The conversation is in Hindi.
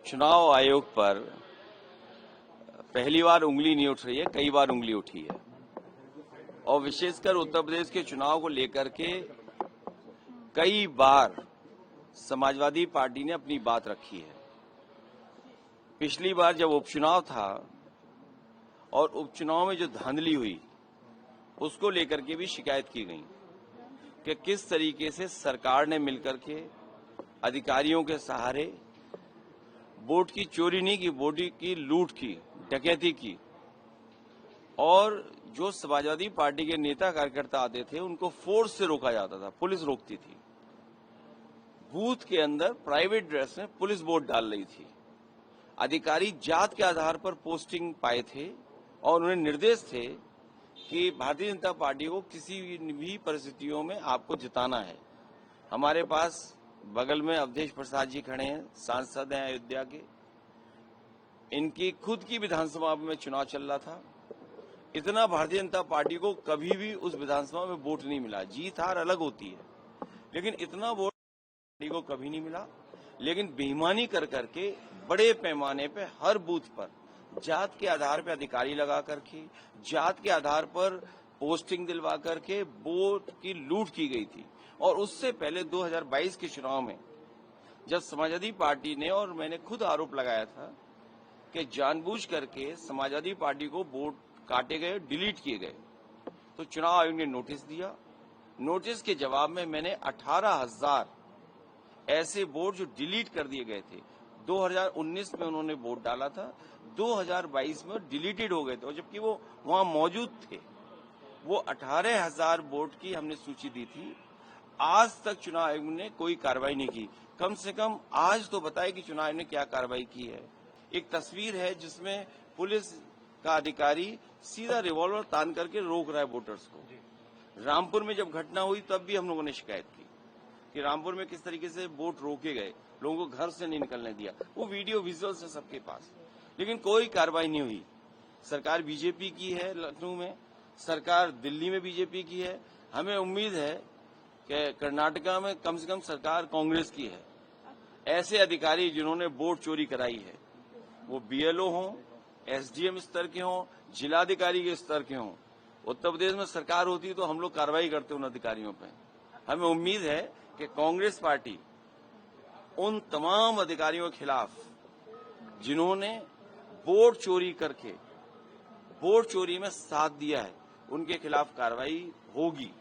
चुनाव आयोग पर पहली बार उंगली नहीं उठ रही है, कई बार उंगली उठी है और विशेषकर उत्तर प्रदेश के चुनाव को लेकर के कई बार समाजवादी पार्टी ने अपनी बात रखी है। पिछली बार जब उपचुनाव था और उपचुनाव में जो धांधली हुई उसको लेकर के भी शिकायत की गई कि किस तरीके से सरकार ने मिलकर के अधिकारियों के सहारे वोट की चोरी नहीं की, वोट की लूट की, डकैती की और जो समाजवादी पार्टी के नेता कार्यकर्ता आते थे उनको फोर्स से रोका जाता था, पुलिस रोकती थी। बूथ के अंदर प्राइवेट ड्रेस में पुलिस वोट डाल रही थी। अधिकारी जात के आधार पर पोस्टिंग पाए थे और उन्हें निर्देश थे कि भारतीय जनता पार्टी को किसी भी परिस्थितियों में आपको जिताना है। हमारे पास बगल में अवधेश प्रसाद जी खड़े हैं, सांसद हैं अयोध्या के। इनकी खुद की विधानसभा में चुनाव चल रहा था। इतना भारतीय जनता पार्टी को कभी भी उस विधानसभा में वोट नहीं मिला। जीत हार अलग होती है, लेकिन इतना वोट पार्टी को कभी नहीं मिला। लेकिन बेईमानी कर करके बड़े पैमाने पे हर बूथ पर जात के आधार पर अधिकारी लगा करके, जात के आधार पर पोस्टिंग दिलवा करके वोट की लूट की गई थी। और उससे पहले 2022 के चुनाव में जब समाजवादी पार्टी ने, और मैंने खुद आरोप लगाया था कि जानबूझ करके समाजवादी पार्टी को वोट काटे गए, डिलीट किए गए, तो चुनाव आयोग ने नोटिस दिया। नोटिस के जवाब में मैंने 18,000 ऐसे वोट जो डिलीट कर दिए गए थे, 2019 में उन्होंने वोट डाला था, 2022 में डिलीटेड हो गए थे, और जबकि वो वहां मौजूद थे। वो 18,000 वोट की हमने सूची दी थी। आज तक चुनाव आयोग ने कोई कार्रवाई नहीं की। कम से कम आज तो बताए कि चुनाव आयोग ने क्या कार्रवाई की है। एक तस्वीर है जिसमें पुलिस का अधिकारी सीधा रिवॉल्वर तान करके रोक रहा है वोटर्स को। रामपुर में जब घटना हुई तब भी हम लोगों ने शिकायत की कि रामपुर में किस तरीके से वोट रोके गए, लोगों को घर से नहीं निकलने दिया। वो वीडियो विजुअल्स है सबके पास, लेकिन कोई कार्रवाई नहीं हुई। सरकार बीजेपी की है लखनऊ में, सरकार दिल्ली में बीजेपी की है। हमें उम्मीद है कि कर्नाटका में कम से कम सरकार कांग्रेस की है। ऐसे अधिकारी जिन्होंने वोट चोरी कराई है, वो बीएलओ हों, एसडीएम स्तर के हों, जिलाधिकारी के स्तर के हों, उत्तर प्रदेश में सरकार होती तो हम लोग कार्रवाई करते उन अधिकारियों पे। हमें उम्मीद है कि कांग्रेस पार्टी उन तमाम अधिकारियों के खिलाफ जिन्होंने वोट चोरी करके वोट चोरी में साथ दिया है, उनके खिलाफ कार्रवाई होगी।